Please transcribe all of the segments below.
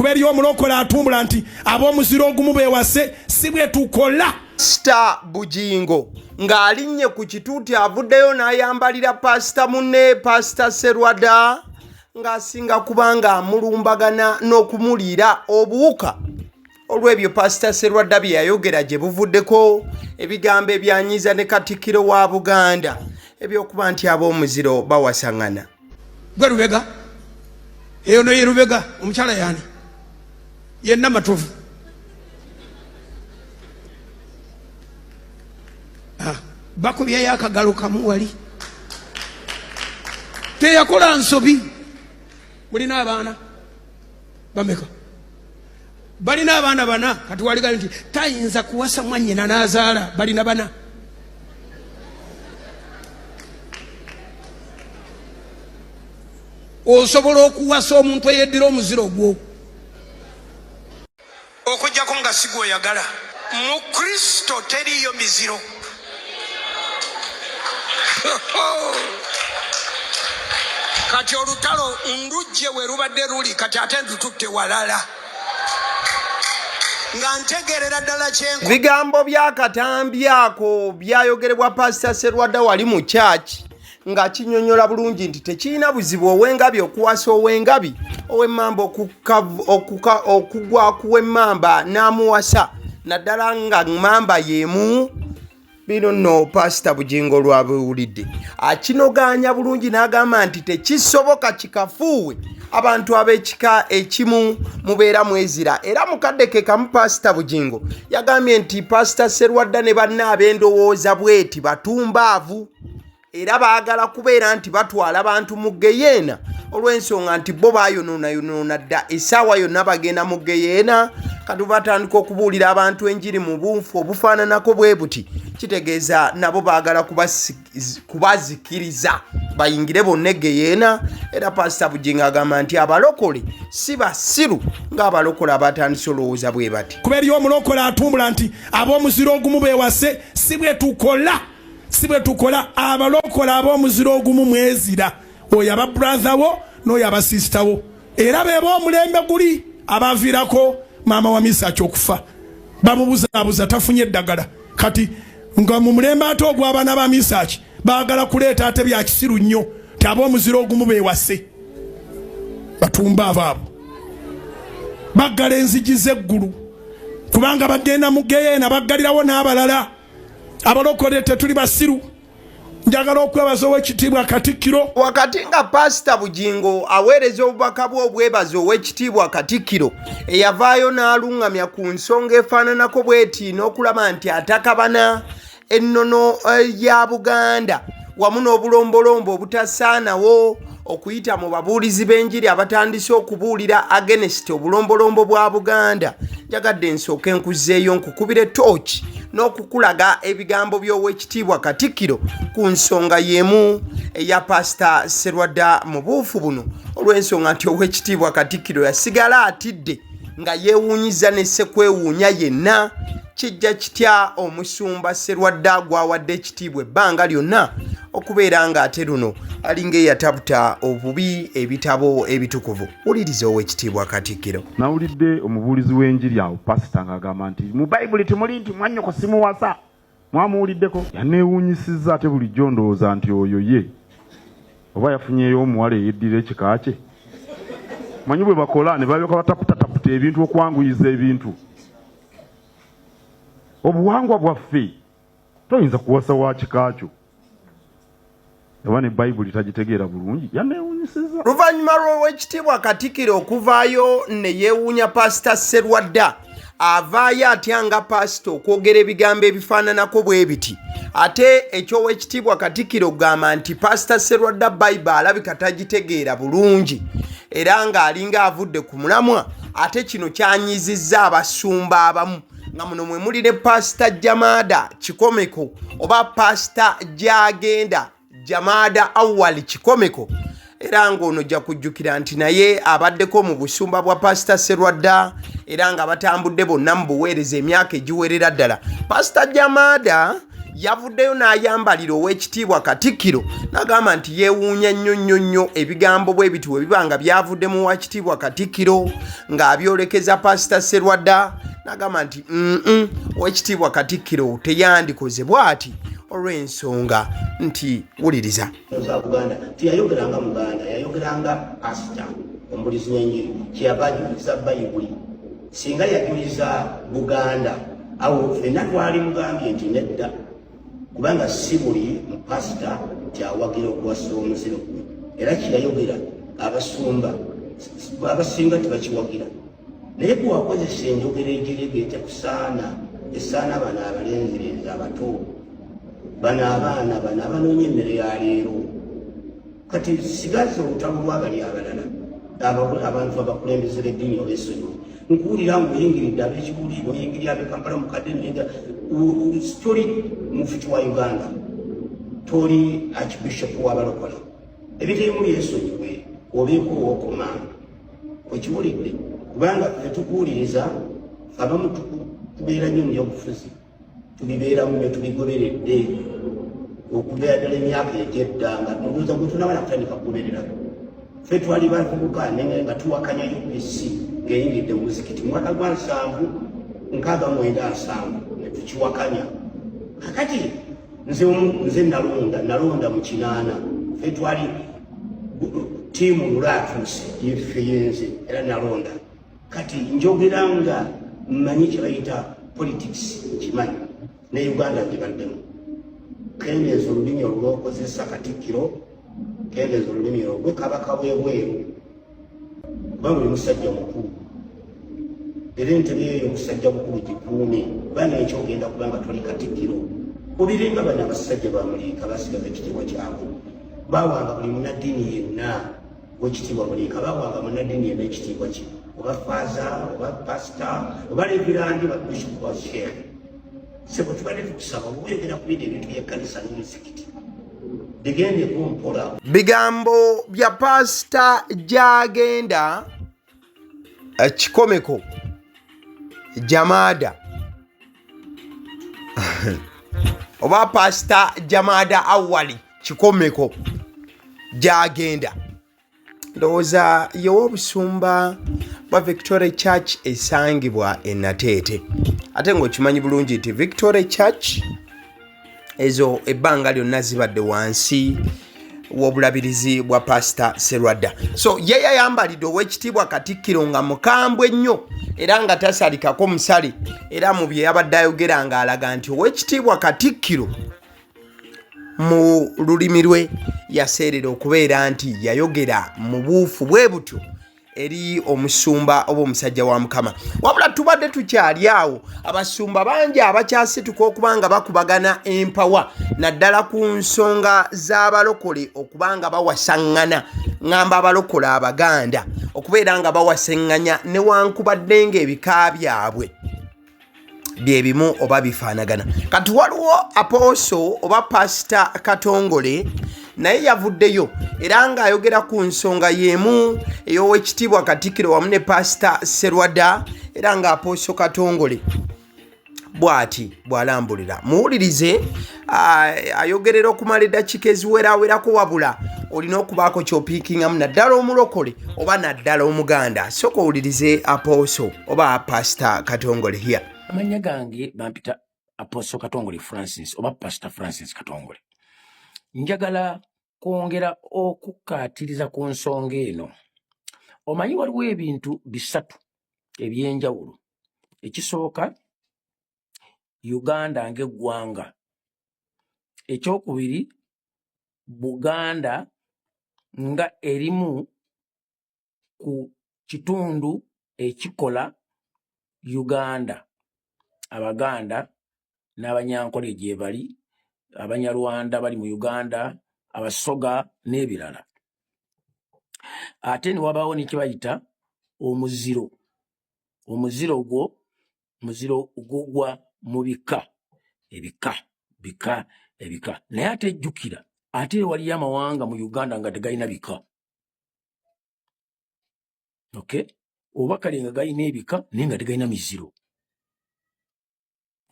kubera omulokole atumbula nti ab'omuziro ogumu beewase si bwe tukola. Pastor Bugingo ng'alinnye ku kituuti avuddeyo n'ayambalira pasita munne Pastor Serwadda ng'asinga kubanga amulumbagana n'okumuliira obuwuka. Olw'ebyo Pastor Serwadda bye yayogera gye buvuddeko ebigambo ebyanyiza ne Katikkiro wa Buganda ebyokuba nti ab'omuziro bawasaŋŋana. Gwe Lubega eyo no ye Lubega omukyala yani yenna matuvu. Bakubyeyo akagalo kamu wali teyakola nsobi. Mulina abaana bameka? Balina abaana bana. Kati waligali nti tayinza kuwasa mwannyina n'azaala. Balina bana. Osobola okuwasa omuntu eyeddira omuziro gwo okujjako nga si gw'oyagala. Mu Kristo teriyo miziro. Kati olutalo ndujje we rubadde luli kati ate ntututte walala nga ntegerera ddala kyenko. Bigambo by'akatambi ako byayogerebwa Pastor Serwadda wali mu church nga kinyonyola bulungi nti tekirina buzibu ow'engabi okuwasa ow'engabi ow'emmamba okugwa kuw'emmamba n'amuwasa naddala nga mmamba yeemu. Bino no Pastor Bugingo lwabuwulidde akinoganya bulungi n'agamba nti tekisoboka kikafuuwe abantu ab'ekika ekimu mubeera mwezira. Era mukadde ke kamu Pastor Bugingo yagambye nti Pastor Serwadda ne banne ab'endowooza bweti batumbaavu era baagala kubeera nti batwala abantu mu geyeena olw'ensonga nti bo baayonoona dda essaawa yonna bagenda mu geyeena. Kati batandika okubuulira abantu enjiri mu bunfu obufaananako bwe buti kitegeeza nabo baagala kubazikiriza bayingire bonna egeyeena. Era Pastor Bugingo agamba nti abalokole si basiru ng'abalokole abatandise olowooza bwe bati. Kubera omulokole atumbula nti ab'omuziro ogumu beewase si bwe tukola. Si bwe tukola. Abalokole ab'omuziro ogumu mwezira. Oyo aba brother wo n'oyo aba sister wo. Era beeba omulembe guli abaviirako maama wa Misa ky'okufa bamubuzaabuza tafunye eddagala. Kati nga mu mulembe ate ogw'abaana ba Misaki baagala kuleeta ate bya kisiru nnyo ti ab'omuziro ogumu beewase. Batumba abaabo baggala enzigi z'eggulu kubanga bagenda mu geyeena baggalirawo n'abalala. Abalokole tetuli basiru. Njagala okwebaza ow'ekitiibwa Katikkiro. Wakati nga Pastor Bugingo aweereza obubaka bwe obwebaza ow'ekitiibwa Katikkiro eyavaayo n'alungamya ku nsonga efaananako bweti n'okulaba nti atakabana ennono ya Buganda wamu n'obulombolombo obutasaanawo okuyita mu babuulizi b'enjiri abatandise okubuulira against obulombolombo bwa Buganda. Njagadde nsooke nkuzzeeyo nkukubire tooki n'okukulaga ebigambo by'ow'ekitiibwa Katikkiro ku nsonga y'emu eya Pastor Serwadda mu buufu buno olw'ensonga nti ow'ekitiibwa Katikkiro yasigala atidde nga yeewuunyiza ne ssekwewuunya yenna. Kijja kitya omusumba Serwadda gwawadde ekitiibwa ebbanga lyonna okubeera ng'ate luno alinga eyatabuta obubi ebitabo ebitukuvu. Wuliriza ow'ekitiibwa Katikkiro. Nawulidde omubuulizi w'enjiri awo pasita ng'agamba nti mu Bayibuli temuli nti mwannyoko simuwasa. Mwamuwuliddeko? Yanneewuunyisizza ate bulijjo ndowooza nti oyo ye oba yafunyeyo omuwala eyeddira ekika kye. Manyi bwe bakola ne balyoka bataputataputa ebintu okwanguyiza ebintu. Obuwangwa bwaffe toyinza kuwasa wa kika kyo. Oba ne Bayibuli tagitegeera bulungi yanneewuunyisizza. Luvannyuma lw'ow'ekitiibwa Katikkiro okuvaayo ne yeewuunya Pastor Serwadda avaayo atya nga pasito okwogera ebigambo ebifaananako bwe biti. Ate eky'ow'ekitiibwa Katikkiro gamba nti Pastor Serwadda Bayibuli alabika tagitegeera bulungi era ng'alinga avudde ku mulamwa. Ate kino kyanyizizza abasumba abamu nga muno mwe muli ne Pastor Jamada Kikomeko oba Pastor Jagenda Jamada awali Kikomeko. Era ng'ono jja kujjukira nti naye abaddeko mu busumba bwa Pastor Serwadda era nga batambudde bonna mu buweereza emyaka egiwerera ddala. Pastor Jamada yavuddeyo n'ayambalira ow'ekitiibwa Katikkiro n'agamba nti yeewuunya nnyo ebigambo bwe biti bwe biba nga byavudde mu wakitiibwa Katikkiro ng'abyolekeza Pasita Serwadda n'agamba nti ow'ekitiibwa Katikkiro teyandikoze bw'ati olw'ensonga nti wuliriza. Buganda tiyayogeranga Muganda, yayogeranga pasita omubulizi w'enjiri kyeyava ajuliza Bayibuli. Singa yajuliza Buganda awo ffenna twali mugambye nti nedda, kubanga si buli mupasita tyawagira okuwasa omuziro gwe, era kyeyayogera abasinga tebakiwagira. Naye bwe wakozesa enjogera egiregeete esaana bano abalenzirenzi abato, bano abaana bano abanoonya emmere ya leero. Kati sigaza olutalo lw'abali abalala abantu abakulembezera eddiini olw'essonyi. Nkuwulira ng'oyingiridde ab'ekibuuliro, oyingirira ab'e Kampala mukadde nenda toli mufiti wa Uganda, toli archbishop w'abalokola. Ebitemu yeesonyiwe obeeko ow'okumaana okiwulidde, kubanga tetukuwuliriza abamu tubeera nnyo mu byobufuzi, tubibeeramu ne tubigoberedde okubeera ddala emyaka egy'edda nga ndowooza gwe tunabala kutandika kugoberera. Ffe twali bavubuka nga tuwakanya UPC ng'eyingidde mu muzikiti mwaka gwa 1967 ne tukiwakanya. Kakati nze nalonda mu 8, ffe twali tiimu lwatuuse yeffe yenze era nalonda. Kati njogera nga mmanyi kye bayita politics, kimanyi ne Uganda gibaddemu. Kendeeza olulimi olw'okozesa Katikkiro, kendeeza olulimi olwo kabaka bwebweru, kubanga oli musajja mukulu era entebe eyo omusajja mukulu gikuume, kubanga ekyogenda kubanga toli Katikkiro. Obirenga bano abasajja bamuliika basigaza ekitiibwa kyabwe, bawanga buli munnaddiini yenna w'ekitiibwa muliika, bawanga munnaddiini yenna ekitiibwa kye, oba faaza oba pasita oba levirandi ba bishop wa sheekh. Sebo tubadde tukusaba obwegera ku bino ebintu by'ekkanisa n'emizikiti bigende kumpola. Bigambo bya Pasita gy'agenda kikomeko Jamada oba Pasita Jamada awali kikomeko gy'agenda. Ndowooza y'ow'obusumba bwa Victoria Church esangibwa e Nateete. Ate ng'okimanyi bulungi nti Victoria Church ezo ebbanga lyonna zibadde wansi w'obulabirizi bwa Pasita Serwadda. So ye yayambalidde ow'ekitiibwa Katikkiro nga mukambwe nnyo era nga tasalikako musale, era mu bye yabadde ayogera ng'alaga nti ow'ekitiibwa Katikkiro mu lulimi lwe yaseerera okubeera nti yayogera mu buufu bwe butyo eri omusumba oba omusajja wa Mukama. Wabula tubadde tukyali awo, abasumba bangi abakyasituka okubanga bakubagana empawa naddala ku nsonga z'abalokole okubanga bawasaŋŋana, ŋŋamba abalokole Abaganda okubeera nga bawasaŋŋanya newankubadde ng'ebika byabwe bye bimu oba bifaanagana. Kati waliwo aposo oba Pasita Katongole naye yavuddeyo era ng'ayogera ku nsonga y'emu ey'ow'ekitiibwa Katikkiro wamu ne Pasita Serwadda, era nga aposo Katongole bw'ati bw'alambulira. Muwulirize, ayogerera okumala eddakiika eziwerawerako, wabula olina okubaako ky'opiikingamu naddala omulokole oba naddala Omuganda. Sooka owulirize aposo oba Pasita Katongole here. Amanya gange bampita Apostle Katongole Francis oba Pastor Francis Katongole. Njagala kwongera okukkaatiriza ku nsonga eno. Omanyi waliwo ebintu bisatu ebyenjawulo. Ekisooka, Uganda ng'eggwanga. Ekyokubiri, Buganda nga erimu ku kitundu ekikola Uganda. Abaganda n'Abanyankole gye bali, Abanyarwanda bali mu Uganda, Abasoga n'ebirala. Ate ne wabaawo ne kye bayita omuziro. Omuziro gugwa mu bika. Naye ate ejjukira, ate waliyo amawanga mu Uganda nga tegalina bika. Okay? Oba kale nga galina ebika naye nga tegalina miziro.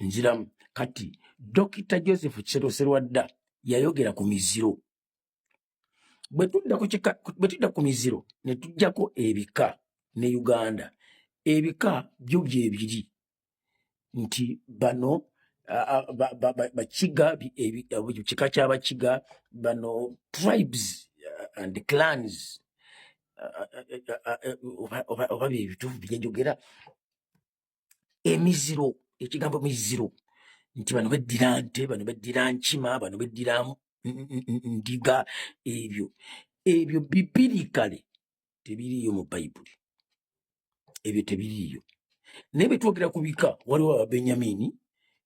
Nziramu. kati Dr. Joseph Serwadda yayogera ku miziro. Bwe tudda ku miziro ne tujjako ebika ne Uganda. Ebika byo byebiri nti bano bakiga kika ky'abakiga bano tribes and clans oba byebituufu byenjogera emiziro, ekigambo miziro nti bano beddira nte, bano beddira nkima, bano beddira ndiga. Ebyo bibirikale tebiriyo mu Bayibuli, ebyo tebiriyo. Naye bwe twogera ku bika, waliwo Ababenyamini,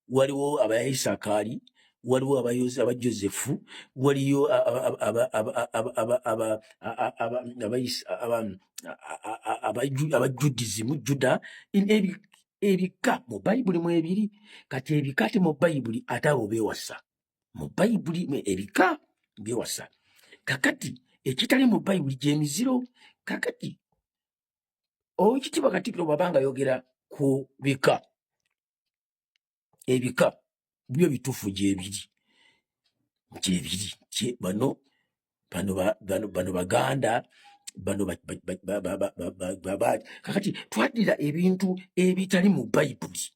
waliwo Abaisakaali, waliwo Abajosefu, waliyo Abajudizimu, Juda. Ebika mu Bayibuli mu ebiri. Kati ebika te mu Bayibuli ate abo beewasa. Mu Bayibuli ebika beewasa. Kakati ekitali mu Bayibuli gy'emiziro. Kakati Oweekitiibwa Katikkiro bw'abanga ayogera ku bika, ebika byo bituufu gyebiri. Bano Baganda, bano kakati twaddira ebintu ebitali mu Bayibuli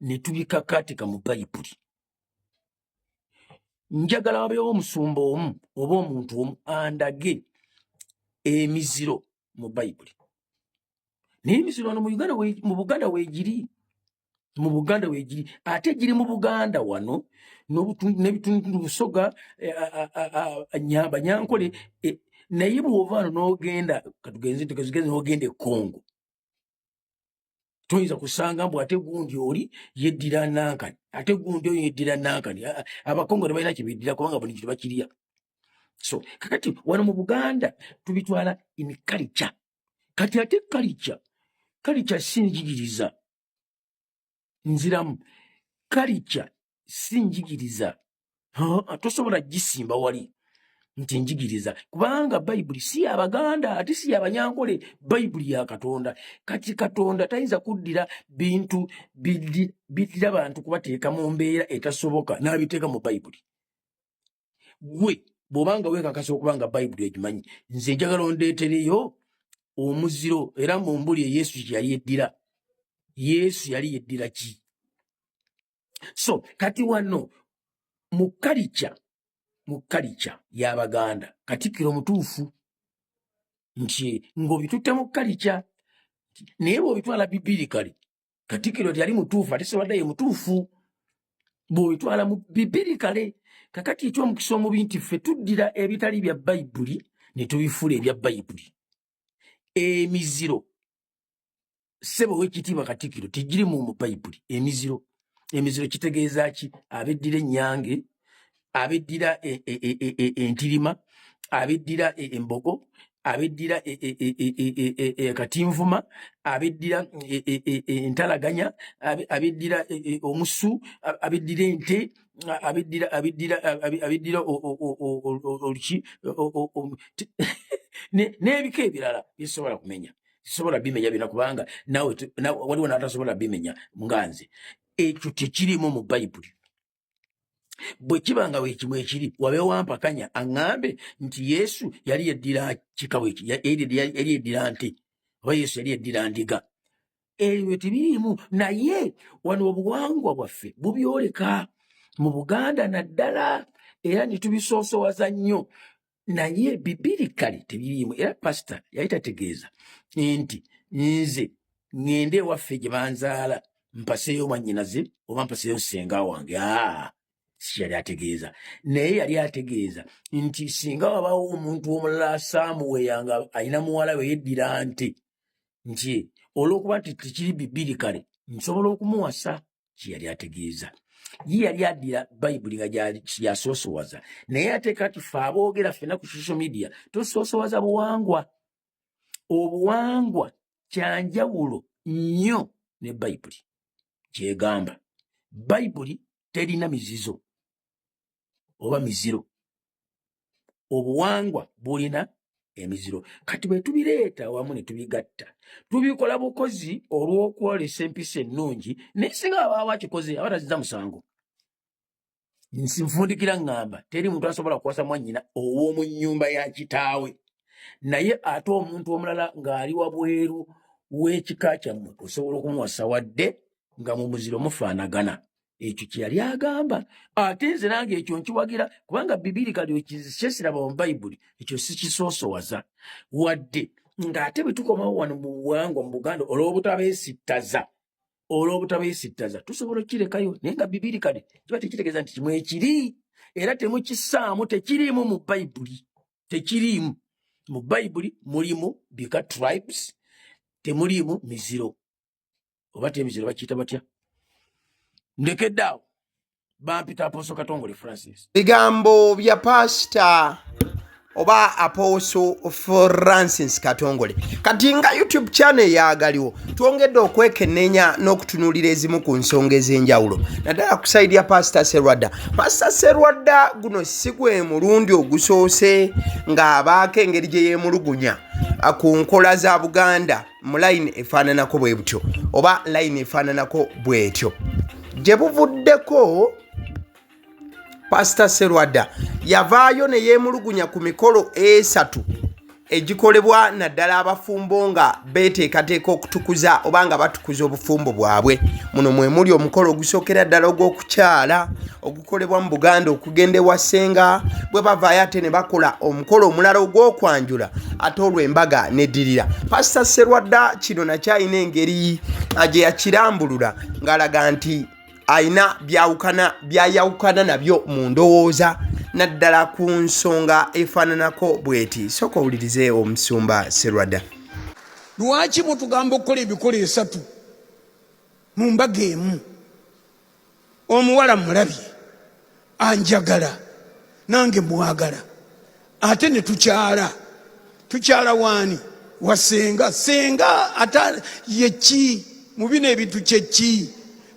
ne tubikakaatika mu Bayibuli. Njagala wabeewo omusumba omu oba omuntu omu andage emiziro mu Bayibuli. Naye emiziro wano mu Buganda weegiri. Mu Buganda weegiri. Ate giri mu Buganda wano n'ebitundu Busoga, Banyankole. Naye bw'ova wano n'ogenda katugenze n'ogenda e Congo, toyinza kusanga mbu ate gundi oli yeddira Nankani, ate gundi oyo yeddira Nankani. Abakongo tebalina kye beddira kubanga buli kintu bakirya. So kakati wano mu Buganda tubitwala in culture. Kati ate culture sinjigiriza nziramu. Culture sinjigiriza. Tosobola gisimba wali nti njigiriza, kubanga Bayibuli si y'Abaganda ate si y'Abanyankole, Bayibuli ya Katonda. Kati Katonda tayinza kuddira bintu biddira bantu kubateeka mu mbeera etasoboka n'abiteeka mu Bayibuli. Gwe bw'obanga weekakasa okubanga Bayibuli egimanyi, nze njagala ondeetereyo omuziro era mu mbuli Yesu kye yali yeddira. Yesu yali yeddira ki? So kati wano mu culture y'Abaganda Katikkiro mutuufu nti ng'obitutte mu culture, naye bw'obitwala bibirikale Katikkiro teyali mutuufu ate Serwadda ye mutuufu. Bw'obitwala mu bibirikale. Kakati eky'omukisa omubi nti ffe tuddira ebitali bya Bayibuli ne tubifuula ebya Bayibuli. Emiziro ssebo Oweekitiibwa Katikkiro tegiri mu Bayibuli. Emiziro kitegeeza ki? Abeddira ennyange, abeddira entirima, abeddira embogo, abeddira katinvuma, abeddira entalaganya, abeddira omusu, abeddira ente, abeddira oluki n'ebika ebirala bisobola kumenya. Sisobola bimenya bina kubanga nawe waliwo n'atasobola bimenya nga nze. Ekyo tekirimu mu Bayibuli. Bwe kibanga weekimu ekiri, wabeewo Wampakanya aŋŋambe nti Yesu yali yeddira kikawe eki, yali yeddira nte, oba Yesu yali yeddira ndiga. Ebyo tebiriimu. Naye wano obuwangwa bwaffe bubyoleka mu Buganda naddala, era ne tubisoosowaza nnyo. Naye bibirikale tebiriimu. Era pasita yali tategeeza nti nze ŋŋende ewaffe gye banzaala mpaseeyo mwannyinaze oba mpaseeyo ssenga wange. Si yali ategeeza. Naye yali ategeeza nti singa wabaawo omuntu omulala asaamuweya nga alina muwala we yeddira nte, nti olw'okuba nti tekiri bibirikale nsobola okumuwasa. Kye yali ategeeza. Ye yali addira Bayibuli nga gyasoosowaza. Naye ate kati ffe aboogera ffenna ku social media tosoosowaza buwangwa. Obuwangwa kyanjawulo nnyo ne Bayibuli kyegamba. Bayibuli terina mizizo oba miziro. Obuwangwa bulina emiziro kati bwe tubireeta wamu ne tubigatta tubikola bukozi olw'okwolesa empisa ennungi naye singa abaawo akikoze aba tazizza musango. Nsinfundikira ngamba teri muntu asobola kuwasa mwannyina ow'omu nnyumba ya kitaawe naye ate omuntu omulala ng'ali wabweru w'ekika kyammwe osobola okumuwasa wadde nga mu muziro mufaanagana. Ekyo kye yali agamba ate nze nange ekyo nkiwagira kubanga bibiri kali kyesiraba mu bayibuli ekyo sikisoosowaza wadde ng'ate bwe tukomawo wano mu buwangwa mu Buganda olw'obutabeesittaza tusobola okukirekayo naye nga bibiri kale kiba tekitegeeza nti kimu ekiri era temukissaamu tekiriimu mu bayibuli tekiriimu mu bayibuli mulimu bika tribes temuliimu miziro oba temiziro bakiyita batya ndekedde awo bampita Apostle Katongole Francis. Bigambo bya Pastor oba Apostle Francis Katongole. Kati nga YouTube channel ya Agaliwo tuongedde okwekenneenya n'okutunuulira ezimu ku nsonga ez'enjawulo naddala kusaidia Pastor Serwadda. Pastor Serwadda guno si gwe mulundi ogusoose ng'abaako engeri gye yeemulugunya ku nkola za Buganda mu layini efaananako bwe butyo oba layini efaananako bw'etyo. Gye buvuddeko Pastor Serwadda yavaayo ne yeemulugunya ku mikolo esatu egikolebwa naddala abafumbo nga beeteekateeka okutukuza oba nga batukuza obufumbo bwabwe. Muno mwe muli omukolo ogusookera ddala ogw'okukyala ogukolebwa mu Buganda okugenda ewa ssenga bwe bavaayo ate ne bakola omukolo omulala ogw'okwanjula ate olw'embaga neddirira. Pastor Serwadda kino nakyalina engeri gye yakirambulula ng'alaga nti ayina byayawukana nabyo mu ndowooza naddala ku nsonga efaananako bweti. Sooka owulirize omusumba Serwadda. Lwaki mutugamba okukola ebikola esatu mu mbaga emu? Omuwala mulabye anjagala nange mwagala ate ne tukyala waani wasenga senga ata yeki mu bino ebintu kyeki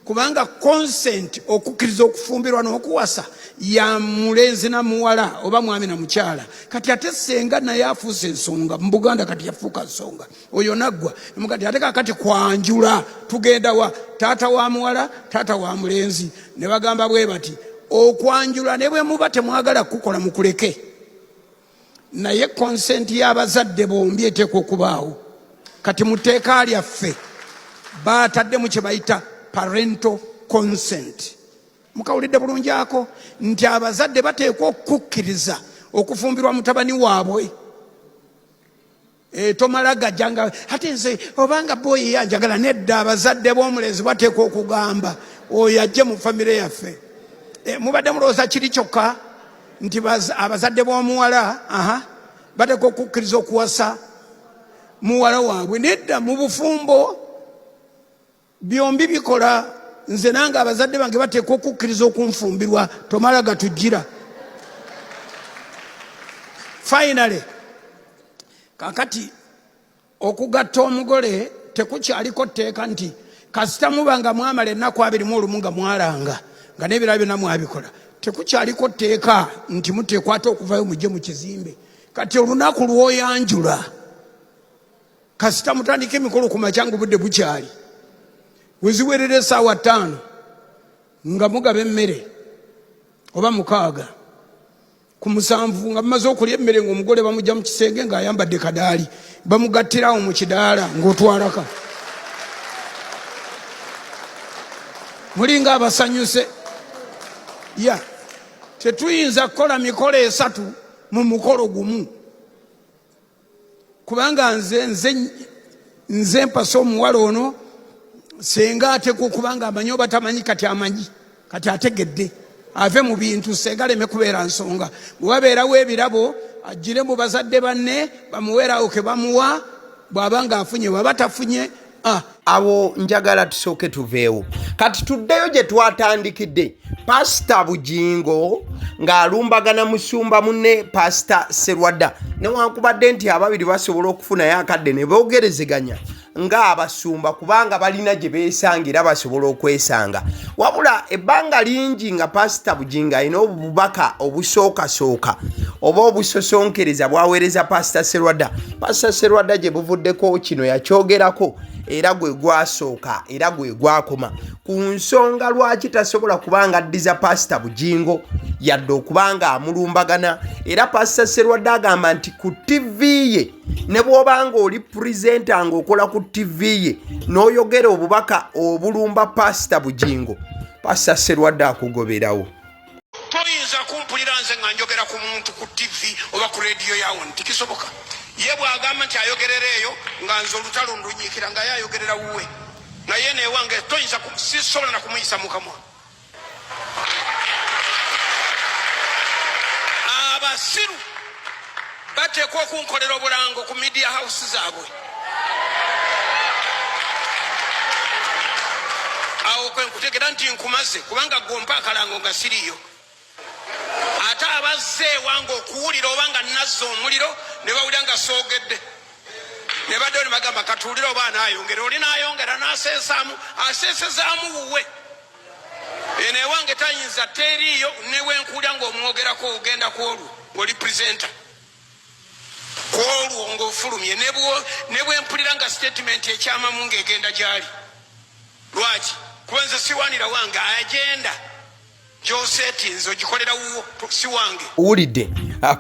kubanga consent okukkiriza okufumbirwa n'okuwasa ya mulenzi na muwala oba mwami na mukyala. Kati ate senga naye afuuse ensonga mu Buganda kati yafuuka nsonga oyo naggwa mukati ate kakati kwanjula tugenda wa taata wa muwala taata wa mulenzi ne bagamba bwe bati okwanjula ne bwe muba temwagala kukola mukuleke naye consent y'abazadde bombi eteekwa okubaawo. Kati muteeka lyaffe baataddemu kye bayita parental consent. Mukawulidde bulungi ako nti abazadde bateekwa okukkiriza okufumbirwa mutabani waabwe. Tomala gajjanga ate nze obanga boyi yanjagala nedda abazadde b'omulenzi bateekwa okugamba oyo ajje mu famire yaffe. Mubadde mulowooza kiri kyokka nti abazadde b'omuwala bateekwa okukkiriza okuwasa muwala waabwe. Nedda mu bufumbo byombi bikola. Nze nange abazadde bange bateekwa okukkiriza okunfumbirwa tomala gatujjira. Finally kakati okugatta omugole tekukyaliko tteeka nti kasita muba nga mwamala ennaku 21 nga mwalanga nga n'ebirala byonna mwabikola tekukyaliko tteeka nti muteekwa ate okuvayo mujje mu kizimbe. Kati olunaku lw'oyanjula kasita mutandika emikolo ku makyangu budde bukyali weziwerere essaawa 5 nga mugaba emmere oba 6 ku 7 nga mumaze okulya emmere ng'omugole bamujja mu kisenge ng'ayambadde kadaali bamugattirawo mu kidaala ng'otwalaka mulinga abasanyuse. Tetuyinza kukola mikolo esatu mu mukolo gumu kubanga nze mpasa omuwala ono senga ateekwa okubanga amanyi oba tamanyi kati amanyi kati ategedde ave mu bintu senga aleme kubeera nsonga. Bwe wabeerawo ebirabo agire mu bazadde banne bamuweerawo ke bamuwa bw'aba nga afunye bw'aba tafunye. Awo njagala tusooke tuveewo kati tuddeyo gye twatandikidde. Pastor Bugingo ng'alumbagana musumba munne Pastor Serwadda newankubadde nti ababiri basobola okufunayo akadde ne boogerezeganya nga abasumba kubanga balina gye beesangira basobola okwesanga wabula ebbanga lingi nga pasita Bugingo alina obubaka obusookasooka oba obusosonkereza bwaweereza pasita Serwadda gye buvuddeko kino yakyogerako era gwe gwasooka era gwe gwakoma ku nsonga lwaki tasobola kubanga addiza pasita Bugingo yadde okubanga amulumbagana era pasita Serwadda agamba nti ku TV ye ne bw'obanga oli purezenta ng'okola ku TV ye n'oyogera obubaka obulumba pasita Bugingo pasita Serwadda akugoberawo. Toyinza kumpulira nze nga njogera ku muntu ku TV oba ku rediyo yawo tikisoboka. Ye bw'agamba nti ayogerera eyo nga nze olutalo ndunyiikira nga yayogerera wuwe naye newange toyinza sisobola na kumuyisa mu kamwa. Abasiru bateekwa okunkolera obulango ku media house zaabwe. Awo kwe nkutegera nti nkumaze kubanga gompa akalango nga siriyo. Ate abazze ewange okuwulira obanga nazza omuliro ne bawulira nga soogedde ne badde ne bagamba katuwulire oba anaayongera oli naayongera n'aseesaamu aseesezaamu wuwe. Eno ewange tayinza teriiyo ne wenkuwulira ng'omwogerako ogenda ku olwo ng'oli purezenta ku olwo ng'ofulumye ne bwempulira nga statement ekyamamu ng'egenda gy'ali. Lwaki? Kuba nze siwaanira wange agenda Joseti nzo gikolera wuwo si wange. Owulidde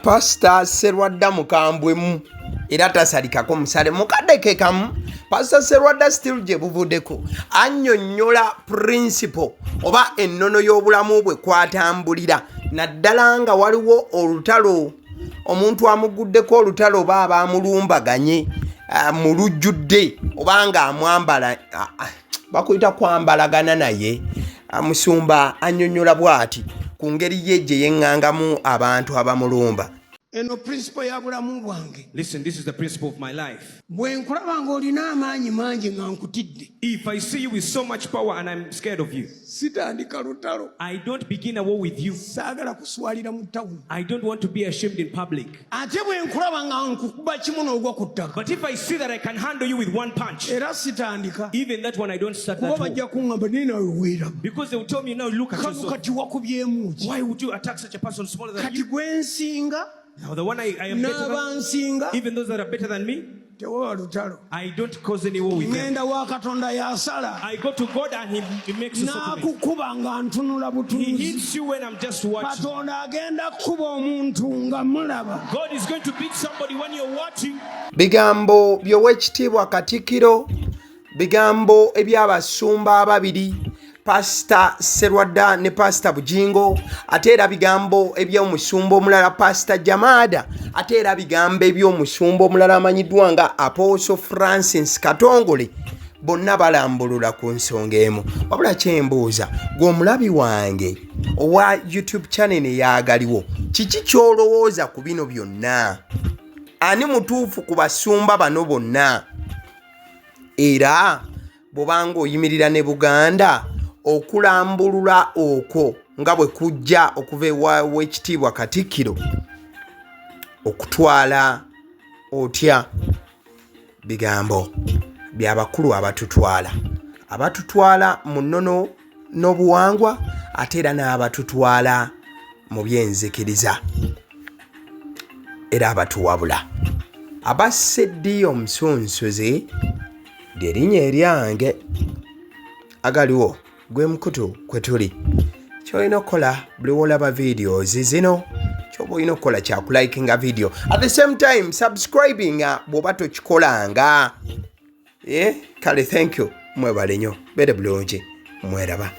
pasita Serwadda mukambwemu era tasalikako musale mukadeke kamu. Pasita Serwadda still gye buvuddeko annyonnyola principle oba ennono y'obulamu bwe kwatambulira naddala nga waliwo olutalo omuntu amuguddeko olutalo oba abamulumbaganye mu lujjudde oba nga amwambala bakuyita kwambalagana naye. Musumba annyonnyola bw'ati ku ngeri ye gye yeŋŋangamu abantu abamulumba. Eno principle ya bulamu bwange. Listen, this is the principle of my life. Bwe nkulaba ng'olina amaanyi mangi nga nkutidde. If I see you with so much power and I'm scared of you, sitandika lutalo. I don't begin a war with you. Saagala kuswalira mu ttawuni. I don't want to be ashamed in public. Ate bwe nkulaba nga nkukuba kimu n'ogwa ku ttaka. But if I see that I can handle you with one punch, era sitandika. Even that one I don't start that war. Bajja kuŋŋamba nina weweera. Because they will tell me now, look at yourself. Kati wakubyemu ki? Why would you attack such a person smaller than Kati you? gwe nsinga. Now the one I am better than, even those that are better than me, I don't cause any war with them. I go to God and He makes us so. He hits you when I'm just watching. God is going to beat somebody when you're watching. Bigambo by'Oweekitiibwa Katikkiro, bigambo eby'abasumba ababiri pasita Serwadda ne pasita Bugingo, ate era bigambo eby'omusumba omulala pasita Jamada, ate era bigambo eby'omusumba omulala amanyiddwa nga Apostle Francis Katongole, bonna balambulula ku nsonga emu. Wabula kyembuuza gwe omulabi wange owa YouTube channel eyagaliwo, kiki ky'olowooza ku bino byonna? Ani mutuufu ku basumba bano bonna? Era bw'obanga oyimirira ne Buganda okulambulula okwo nga bwe kujja okuva Oweekitiibwa Katikkiro okutwala otya bigambo by'abakulu abatutwala mu nnono n'obuwangwa ate era n'abatutwala mu byenzikiriza era abatuwabula. Abasseddiyo omusunsuzi ly'erinnya eryange. Agaliwo gwe mukutu kwe tuli. Ky'olina okukola buli w'olaba videos zino ky'oba olina okukola kya kulikinga video, at the same time subscribing bw'oba tokikolanga. Kale thank you, mwebale nnyo, bere bulungi, mweraba.